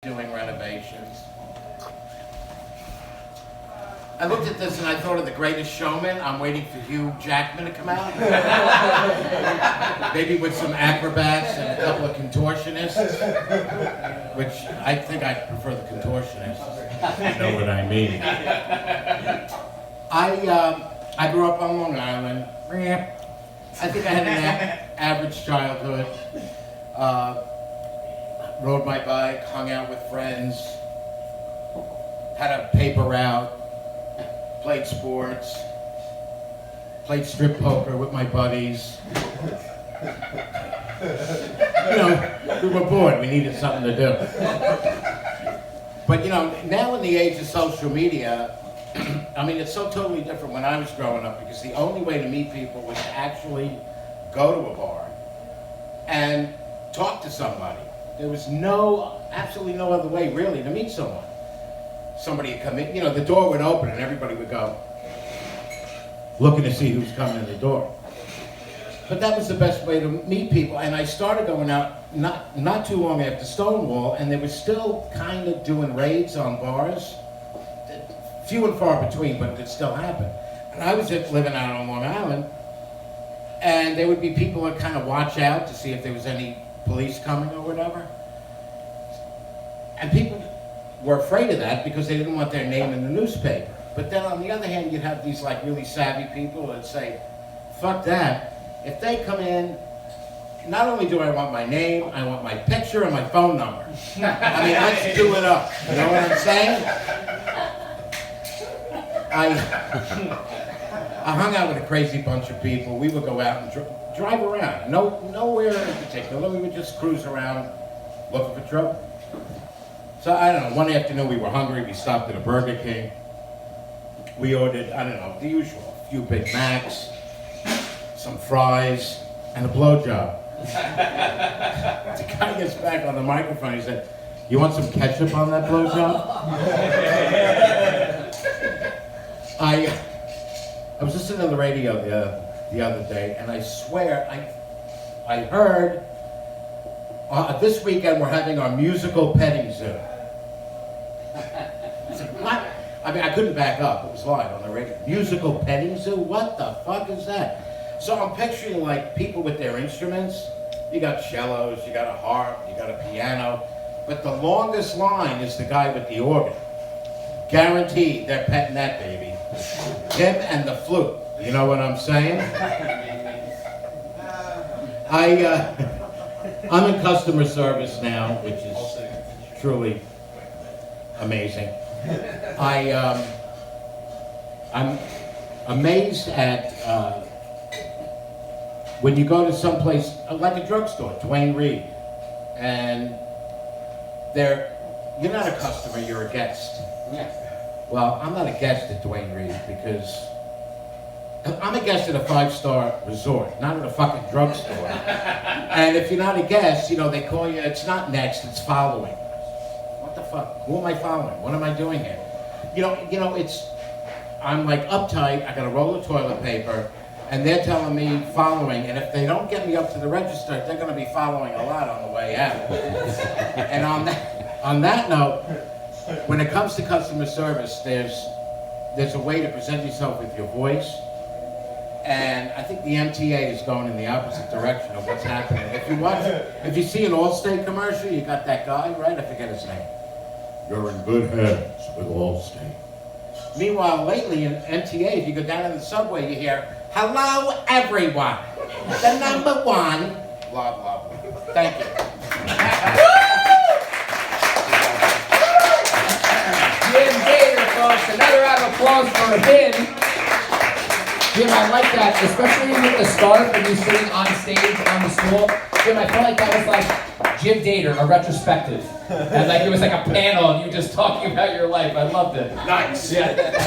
doing renovations. I looked at this and I thought of The Greatest Showman. I'm waiting for Hugh Jackman to come out. Maybe with some acrobats and a couple of contortionists, which I think I prefer the contortionists. You know what I mean. I grew up on Long Island. I think I had an average childhood. Rode my bike, hung out with friends, had a paper route, played sports, played strip poker with my buddies. You know, we were bored, we needed something to do. But you know, now in the age of social media, I mean, it's so totally different when I was growing up, because the only way to meet people was to actually go to a bar and talk to somebody. There was absolutely no other way really to meet someone. Somebody would come in, you know, the door would open and everybody would go looking to see who's coming in the door. But that was the best way to meet people, and I started going out not too long after Stonewall, and they were still kind of doing raids on bars. Few and far between, but it still happened. And I was just living out on Long Island, and there would be people that kind of watch out to see if there was any police coming or whatever. And people were afraid of that because they didn't want their name in the newspaper. But then on the other hand, you'd have these like really savvy people that say, fuck that. If they come in, not only do I want my name, I want my picture and my phone number. I mean, let's do it up. You know what I'm saying? I hung out with a crazy bunch of people. We would go out and drive around. Nowhere in particular. We would just cruise around looking for trouble. So I don't know, one afternoon we were hungry. We stopped at a Burger King. We ordered, I don't know, the usual. A few Big Macs, some fries, and a blowjob. The guy gets back on the microphone. He said, "You want some ketchup on that blowjob?" I was listening to the radio the other day, and I swear I heard this weekend we're having our musical petting zoo. I said, what? I mean, I couldn't back up. It was live on the radio. Musical petting zoo? What the fuck is that? So I'm picturing like people with their instruments. You got cellos, you got a harp, you got a piano, but the longest line is the guy with the organ. Guaranteed, they're petting that baby. Him and the flute. You know what I'm saying? I'm in customer service now, which is truly amazing. I'm amazed at when you go to some place like a drugstore, Duane Reade, and you're not a customer, you're a guest. Well, I'm not a guest at Duane Reade because I'm a guest at a 5-star resort, not at a fucking drugstore. And if you're not a guest, you know, they call you, it's not next, it's following. What the fuck? Who am I following? What am I doing here? You know, I'm like uptight, I got a roll of toilet paper, and they're telling me following, and if they don't get me up to the register, they're gonna be following a lot on the way out. And on that note, when it comes to customer service, there's a way to present yourself with your voice, and I think the MTA is going in the opposite direction of what's happening. If you see an Allstate commercial, you got that guy, right? I forget his name. You're in good hands with Allstate. Meanwhile, lately in MTA, if you go down in the subway, you hear, "Hello, everyone. The number one, blah, blah, blah." Thank you. Jim Dator, folks. Another round of applause for him. Jim, I like that, especially with the scarf and you sitting on stage on the stool. Jim, I felt like that was like Jim Dator, a retrospective. And like it was like a panel and you just talking about your life. I loved it. Nice. Yeah.